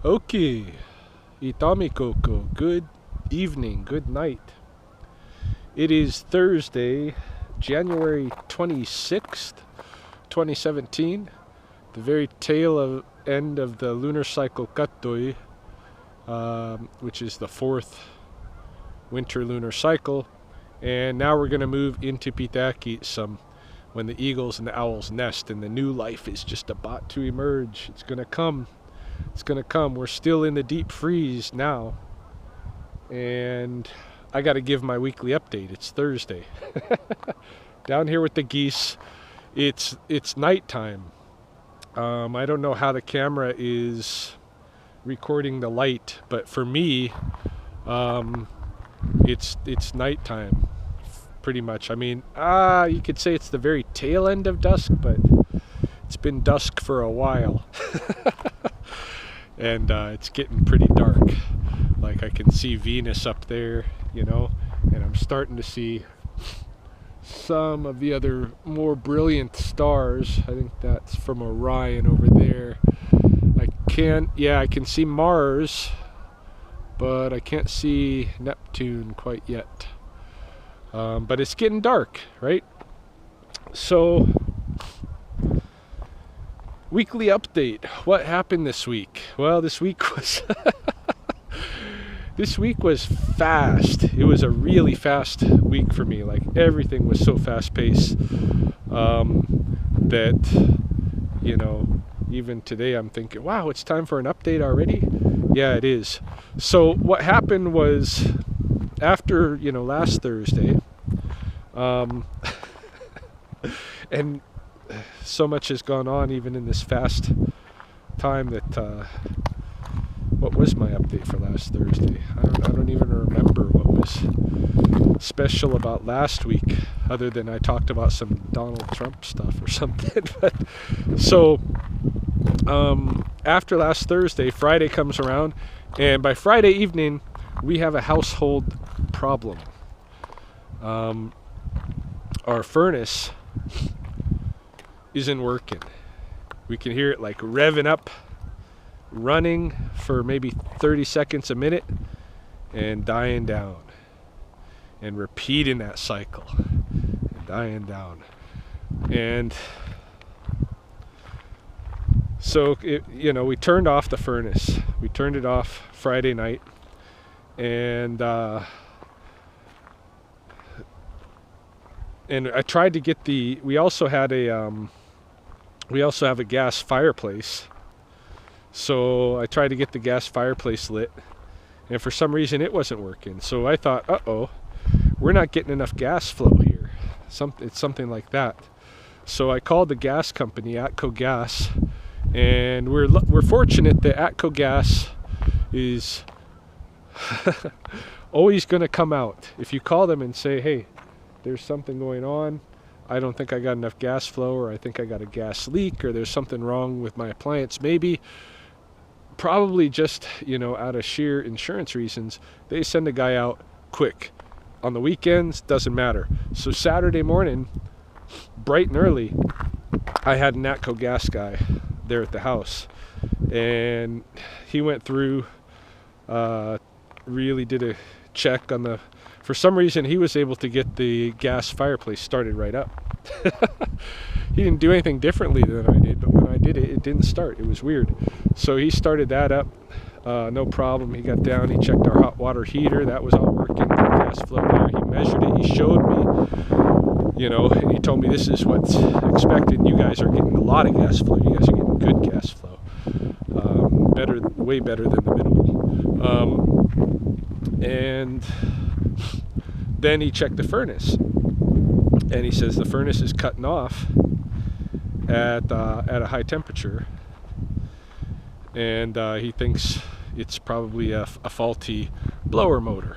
Okay, Itami Koko, good evening, good night. It is Thursday, January 26th, 2017, the very end of the lunar cycle Katoi, which is the fourth winter lunar cycle. And now we're going to move into Pitaki some when the eagles and the owls nest and the new life is just about to emerge. It's going to come. It's going to come. We're still in the deep freeze now. And I got to give my weekly update. It's Thursday. Down here with the geese, it's nighttime. I don't know how the camera is recording the light, but for me, it's nighttime, pretty much. I mean, you could say it's the very tail end of dusk, but it's been dusk for a while. And it's getting pretty dark. Like I can see Venus up there, and I'm starting to see some of the other more brilliant stars. I think that's from Orion over there. I can see Mars, but I can't see Neptune quite yet. But it's getting dark, right? So, weekly update. What happened this week? Well, this week was this week was fast. It was a really fast week for me. Like everything was so fast paced that even today I'm thinking, wow, it's time for an update already. Yeah, it is. So what happened was after last Thursday, and so much has gone on even in this fast time that what was my update for last Thursday? I don't even remember what was special about last week, other than I talked about some Donald Trump stuff or something. But so after last Thursday, Friday comes around, and by Friday evening we have a household problem. Our furnace isn't working. We can hear it like revving up, running for maybe 30 seconds a minute, and dying down, and repeating that cycle, and dying down. And so we turned off the furnace. We turned it off Friday night, and I tried to get we also have a gas fireplace. So I tried to get the gas fireplace lit, and for some reason it wasn't working. So I thought, uh-oh, we're not getting enough gas flow here. It's something like that. So I called the gas company, Atco Gas, and we're fortunate that Atco Gas is always going to come out. If you call them and say, hey, there's something going on, I don't think I got enough gas flow, or I think I got a gas leak, or there's something wrong with my appliance, maybe, probably just out of sheer insurance reasons, they send a guy out quick. On the weekends, doesn't matter. So Saturday morning, bright and early, I had an Atco Gas guy there at the house, and he went through, really did a check on for some reason he was able to get the gas fireplace started right up. He didn't do anything differently than I did, but when I did it, it didn't start. It was weird. So he started that up, no problem. He got down, he checked our hot water heater, that was all working, gas flow there. He measured it, he showed me, and he told me this is what's expected. You guys are getting a lot of gas flow. You guys are getting good gas flow, way better than the minimal. And then he checked the furnace, and he says the furnace is cutting off at a high temperature, and he thinks it's probably a faulty blower motor.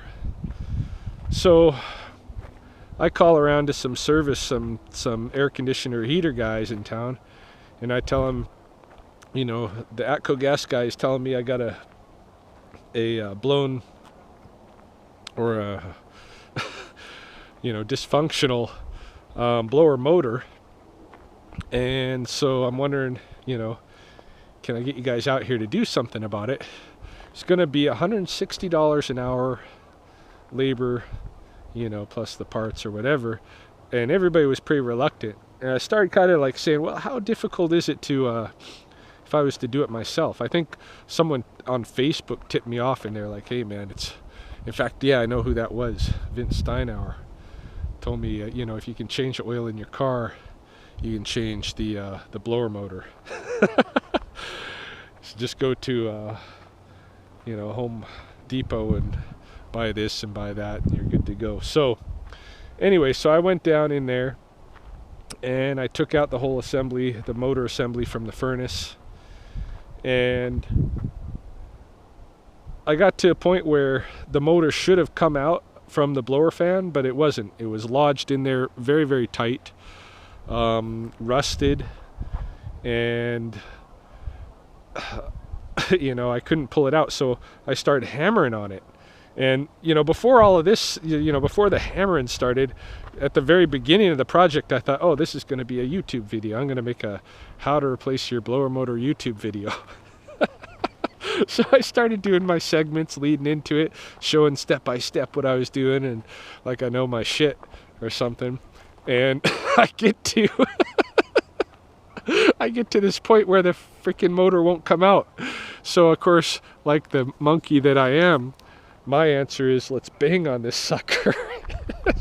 So I call around to some air conditioner heater guys in town, and I tell them, the Atco Gas guy is telling me I got a blown or a dysfunctional blower motor. And so I'm wondering, can I get you guys out here to do something about it? It's going to be $160 an hour labor, you know, plus the parts or whatever. And everybody was pretty reluctant. And I started kind of like saying, well, how difficult is it to, if I was to do it myself? I think someone on Facebook tipped me off and they're like, hey man, in fact, yeah, I know who that was. Vince Steinauer told me, you know, if you can change the oil in your car, you can change the blower motor. So just go to, you know, Home Depot and buy this and buy that, and you're good to go. So anyway, so I went down in there and I took out the whole assembly, the motor assembly from the furnace, and I got to a point where the motor should have come out from the blower fan, but it wasn't. It was lodged in there very, very tight, rusted, and you know, I couldn't pull it out, so I started hammering on it. And you know, before all of this, you know, before the hammering started, at the very beginning of the project, I thought, oh, this is going to be a YouTube video. I'm going to make a how to replace your blower motor YouTube video. So I started doing my segments leading into it, showing step by step what I was doing, and like I know my shit or something. And I get to this point where the freaking motor won't come out. So of course, like the monkey that I am, my answer is, let's bang on this sucker.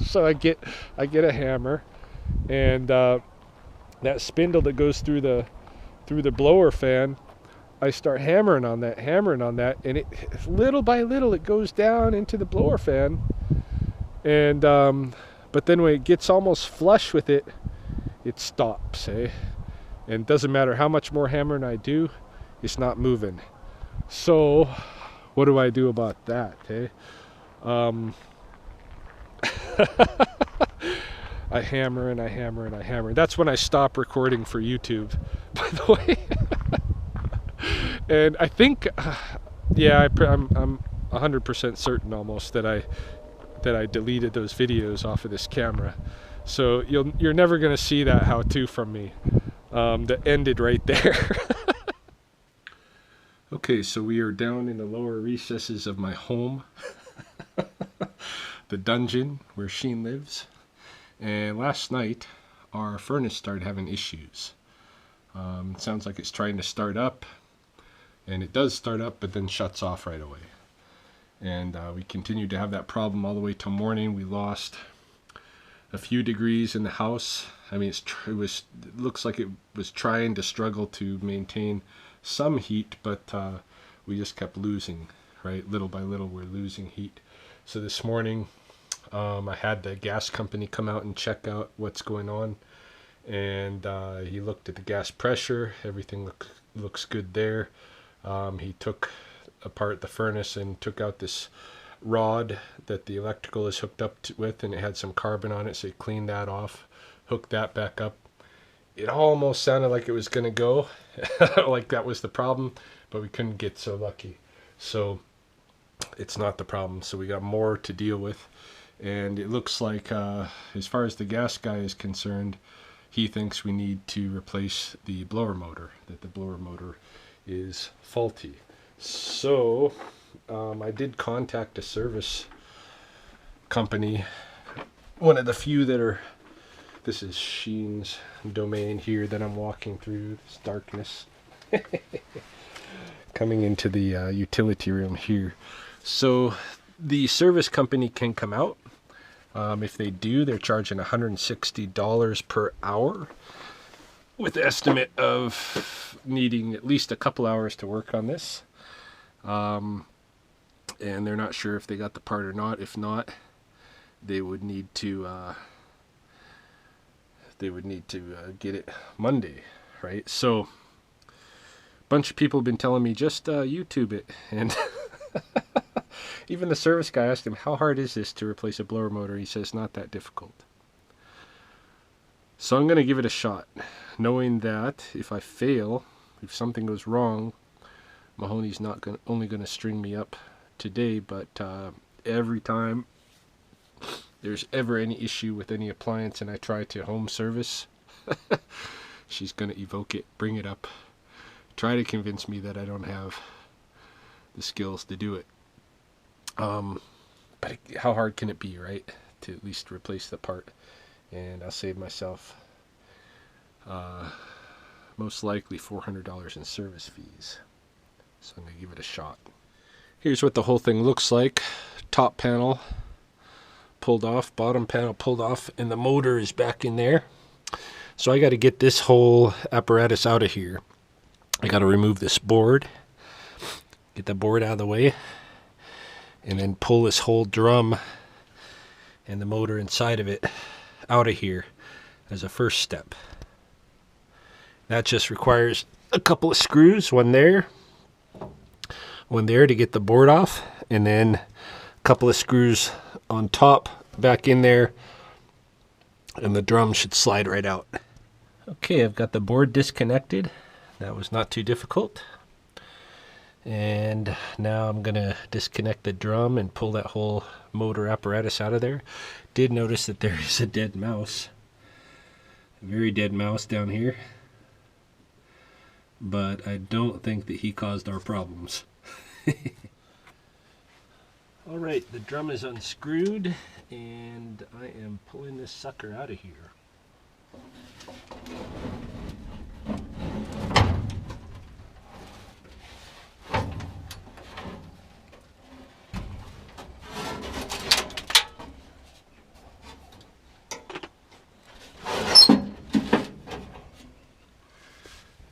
So I get a hammer, and that spindle that goes through the blower fan, I start hammering on that, and it little by little it goes down into the blower fan, and but then when it gets almost flush with it, it stops, eh? And it doesn't matter how much more hammering I do, it's not moving. So what do I do about that, eh? I hammer and I hammer and I hammer. That's when I stop recording for YouTube, by the way. And I think, yeah, I'm 100% certain almost that I deleted those videos off of this camera. So you're never gonna see that how-to from me. That ended right there. Okay, so we are down in the lower recesses of my home, the dungeon where Sheen lives. And last night, our furnace started having issues. It sounds like it's trying to start up, and it does start up, but then shuts off right away. And we continued to have that problem all the way till morning. We lost a few degrees in the house. I mean, it looks like it was trying to struggle to maintain some heat, but we just kept losing, right? Little by little, we're losing heat. So this morning, I had the gas company come out and check out what's going on, and he looked at the gas pressure. Everything looks good there. He took apart the furnace and took out this rod that the electrical is hooked up with, and it had some carbon on it, so he cleaned that off, hooked that back up. It almost sounded like it was going to go, like that was the problem, but we couldn't get so lucky. So it's not the problem, so we got more to deal with. And it looks like, as far as the gas guy is concerned, he thinks we need to replace the blower motor, that the blower motor is faulty. So I did contact a service company, one of the few that are, this is Sheen's domain here that I'm walking through, this darkness. Coming into the utility room here. So the service company can come out. If they do, they're charging $160 per hour, with the estimate of needing at least a couple hours to work on this. And they're not sure if they got the part or not. If not, they would need to get it Monday, right? So a bunch of people have been telling me, just YouTube it. And even the service guy asked him, how hard is this to replace a blower motor? He says, not that difficult. So I'm going to give it a shot, knowing that if I fail, if something goes wrong, Mahoney's not only going to string me up today, but every time there's ever any issue with any appliance and I try to home service, she's going to evoke it, bring it up try to convince me that I don't have the skills to do it. But how hard can it be, right? To at least replace the part. And I'll save myself most likely $400 in service fees. So I'm going to give it a shot. Here's what the whole thing looks like. Top panel pulled off, bottom panel pulled off, and the motor is back in there. So I got to get this whole apparatus out of here. I got to remove this board, get the board out of the way, and then pull this whole drum and the motor inside of it out of here as a first step. That just requires a couple of screws, one there to get the board off, and then a couple of screws on top back in there, and the drum should slide right out. Okay, I've got the board disconnected. That was not too difficult. And now I'm going to disconnect the drum and pull that whole motor apparatus out of there. Did notice that there is a dead mouse. A very dead mouse down here. But I don't think that he caused our problems. Alright, the drum is unscrewed and I am pulling this sucker out of here.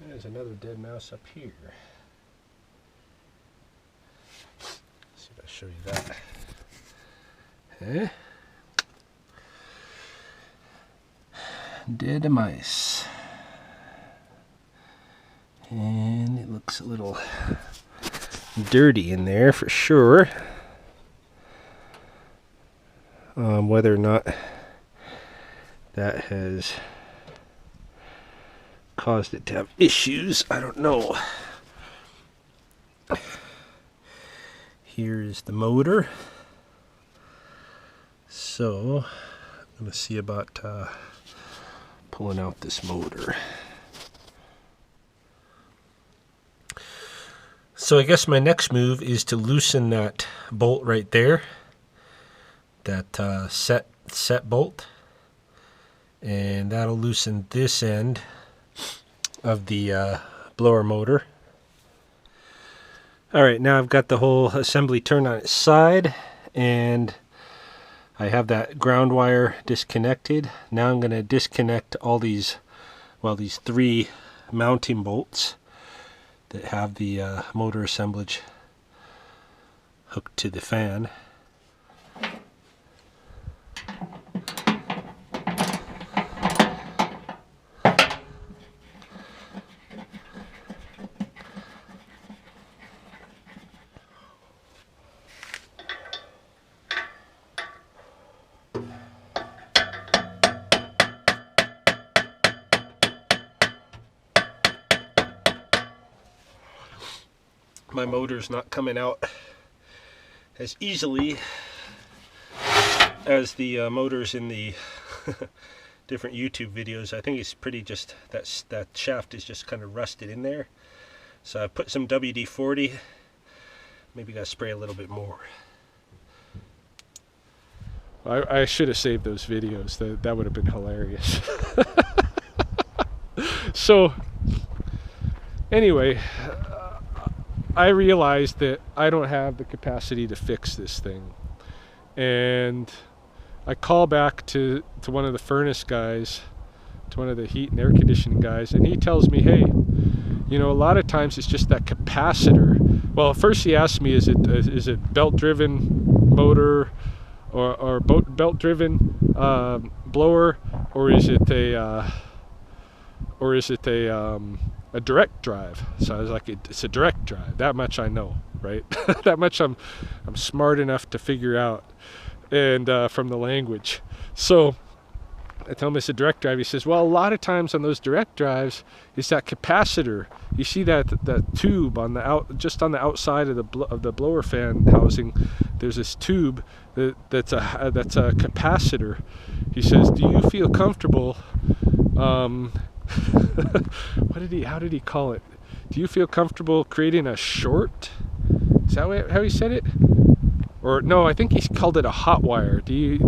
There's another dead mouse up here. Let's see if I show you that. Eh? Dead mice. And it looks a little dirty in there for sure. Whether or not that has caused it to have issues, I don't know. Here is the motor. So I'm going to see about pulling out this motor. So I guess my next move is to loosen that bolt right there, that set bolt, and that'll loosen this end of the blower motor. Alright, now I've got the whole assembly turned on its side, and I have that ground wire disconnected. Now I'm going to disconnect all these, well, these 3 mounting bolts that have the motor assemblage hooked to the fan. My motor's not coming out as easily as the motors in the different YouTube videos. I think it's pretty just, that shaft is just kind of rusted in there. So I put some WD-40, maybe gotta spray a little bit more. I should have saved those videos. That would have been hilarious. So anyway, I realized that I don't have the capacity to fix this thing, and I call back to one of the furnace guys, to one of the heat and air conditioning guys, and he tells me, hey, you know, a lot of times it's just that capacitor. Well, first he asked me, is it belt driven motor or belt driven blower, or is it a direct drive? So I was like, it's a direct drive. That much I know, right? That much I'm smart enough to figure out, and from the language. So I tell him it's a direct drive. He says, well, a lot of times on those direct drives, it's that capacitor. You see that tube on the just on the outside of the blower fan housing. There's this tube that's a capacitor. He says, do you feel comfortable? How did he call it? Do you feel comfortable creating a short? Is that how he said it? Or no, I think he called it a hot wire. Do you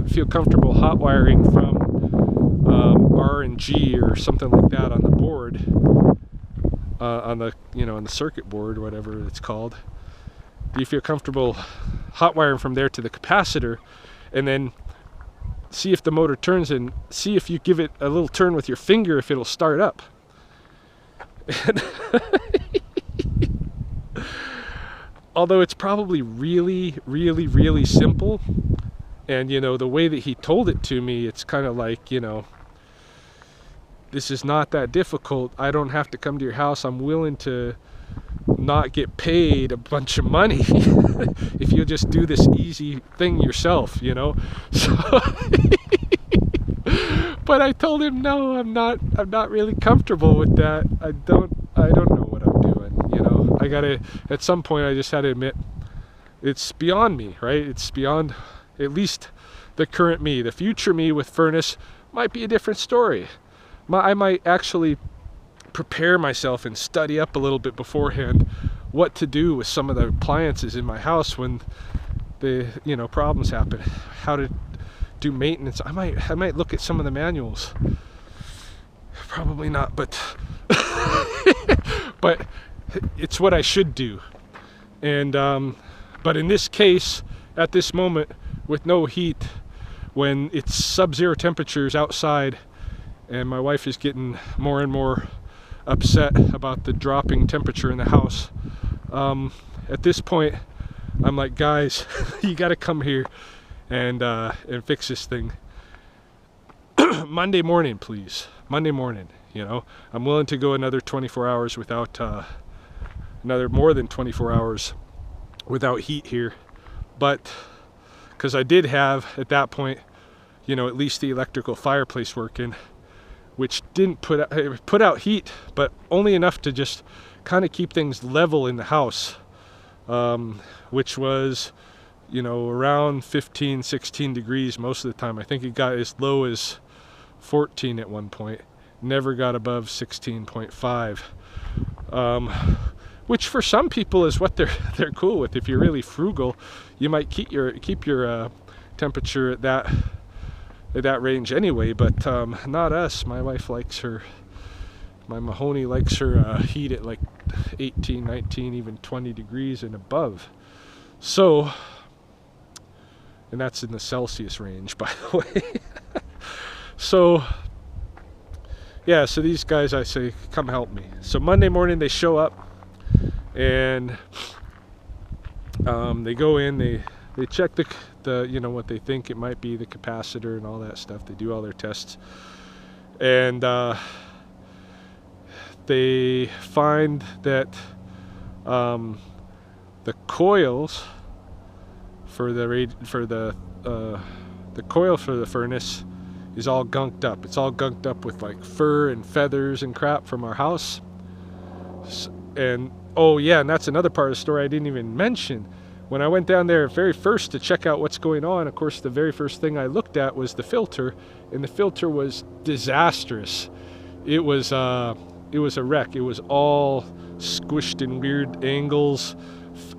feel comfortable hot wiring from R and G or something like that on the board, on the on the circuit board, or whatever it's called? Do you feel comfortable hot wiring from there to the capacitor, and then see if the motor turns, and see if you give it a little turn with your finger if it'll start up? Although it's probably really, really, really simple, and the way that he told it to me, it's kind of like, this is not that difficult. I don't have to come to your house. I'm willing to not get paid a bunch of money if you just do this easy thing yourself, So but I told him, no, I'm not really comfortable with that. I don't know what I'm doing. I gotta, at some point I just had to admit, it's beyond me, right? It's beyond at least the current me. The future me with furnace might be a different story. I might actually prepare myself and study up a little bit beforehand what to do with some of the appliances in my house when the problems happen, how to do maintenance. I might look at some of the manuals. Probably not, but but it's what I should do. And but in this case, at this moment, with no heat, when it's sub-zero temperatures outside, and my wife is getting more and more upset about the dropping temperature in the house, at this point I'm like, guys, you got to come here and fix this thing. Monday morning, please. Monday morning. I'm willing to go another 24 hours without another more than 24 hours without heat here, but because I did have at that point at least the electrical fireplace working, which didn't put out heat, but only enough to just kind of keep things level in the house, which was around 15-16 degrees most of the time. I think it got as low as 14 at one point, never got above 16.5, which for some people is what they're cool with. If you're really frugal, you might keep your temperature at that range anyway, but not us. My wife likes my Mahoney likes her heat at like 18, 19, even 20 degrees and above. So, and that's in the Celsius range, by the way. So yeah, so these guys, I say, come help me. So Monday morning they show up, and they go in, they check the what they think it might be, the capacitor and all that stuff. They do all their tests, and they find that the coils for the coil for the furnace is all gunked up. It's all gunked up with like fur and feathers and crap from our house. And oh yeah, and that's another part of the story I didn't even mention. When I went down there very first to check out what's going on, of course the very first thing I looked at was the filter, and the filter was disastrous. It was a wreck. It was all squished in weird angles,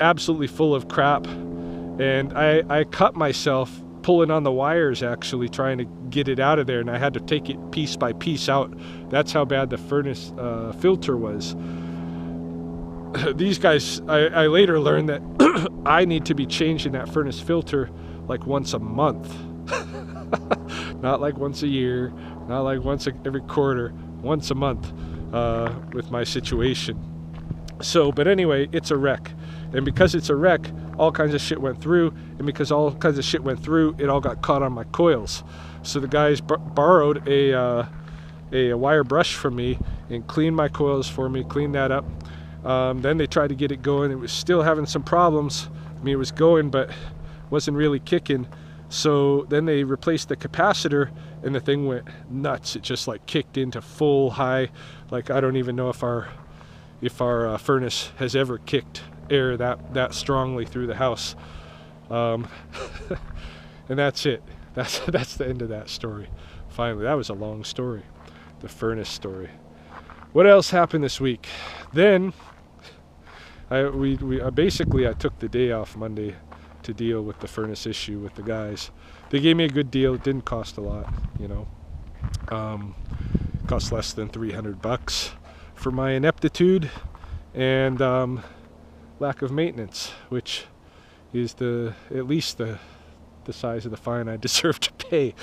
absolutely full of crap. And I cut myself pulling on the wires, actually trying to get it out of there, and I had to take it piece by piece out. That's how bad the furnace filter was. These guys, I later learned that I need to be changing that furnace filter like once a month. Not like once a year, not like once every quarter, once a month with my situation. So, but anyway, it's a wreck. And because it's a wreck, all kinds of shit went through, and because all kinds of shit went through, it all got caught on my coils. So the guys borrowed a wire brush from me and cleaned my coils for me, cleaned that up. Then they tried to get it going. It was still having some problems. I mean, it was going, but wasn't really kicking. So then they replaced the capacitor, and the thing went nuts. It just like kicked into full high. Like, I don't even know if our furnace has ever kicked air that strongly through the house. And that's it. That's the end of that story. Finally, that was a long story, the furnace story. What else happened this week? Then I took the day off Monday to deal with the furnace issue with the guys. They gave me a good deal. It didn't cost a lot, you know. Cost less than $300 for my ineptitude and lack of maintenance, which is at least the size of the fine I deserve to pay.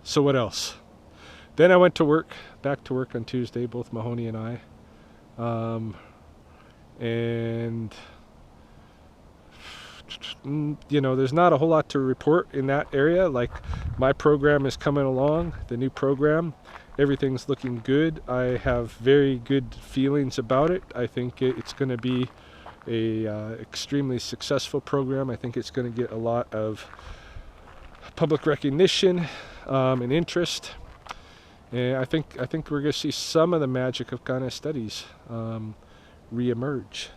So what else? Then I went to work, back to work on Tuesday, both Mahoney and I. And you know, there's not a whole lot to report in that area. Like, my program is coming along, the new program. Everything's looking good. I have very good feelings about it. I think it's going to be a extremely successful program. I think it's going to get a lot of public recognition and interest. And I think we're going to see some of the magic of kind of studies reemerge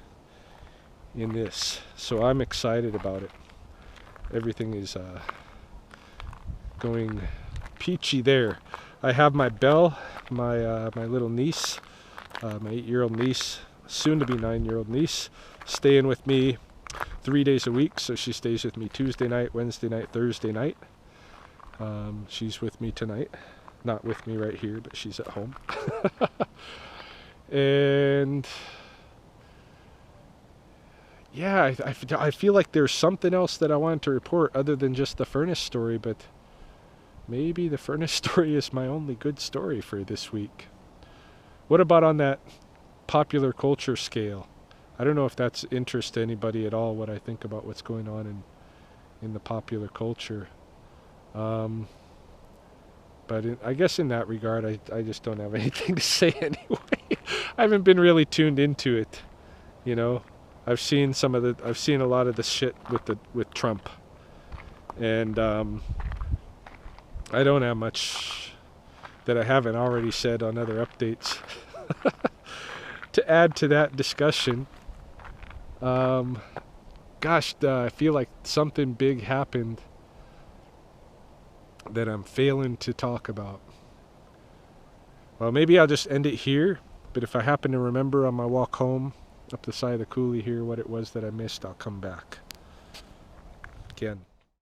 in this. So I'm excited about it. Everything is going peachy there. I have my Belle, my little niece, my 8-year-old niece, soon to be 9-year-old niece, staying with me 3 days a week. So she stays with me Tuesday night, Wednesday night, Thursday night. She's with me tonight. Not with me right here, but she's at home. And yeah, I feel like there's something else that I wanted to report other than just the furnace story, but maybe the furnace story is my only good story for this week. What about on that popular culture scale? I don't know if that's interest to anybody at all, what I think about what's going on in the popular culture. But I guess in that regard, I just don't have anything to say anyway. I haven't been really tuned into it, you know. I've seen a lot of the shit with Trump, and I don't have much that I haven't already said on other updates to add to that discussion. Gosh, I feel like something big happened that I'm failing to talk about. Well, maybe I'll just end it here, but if I happen to remember on my walk home up the side of the coulee here what it was that I missed, I'll come back again.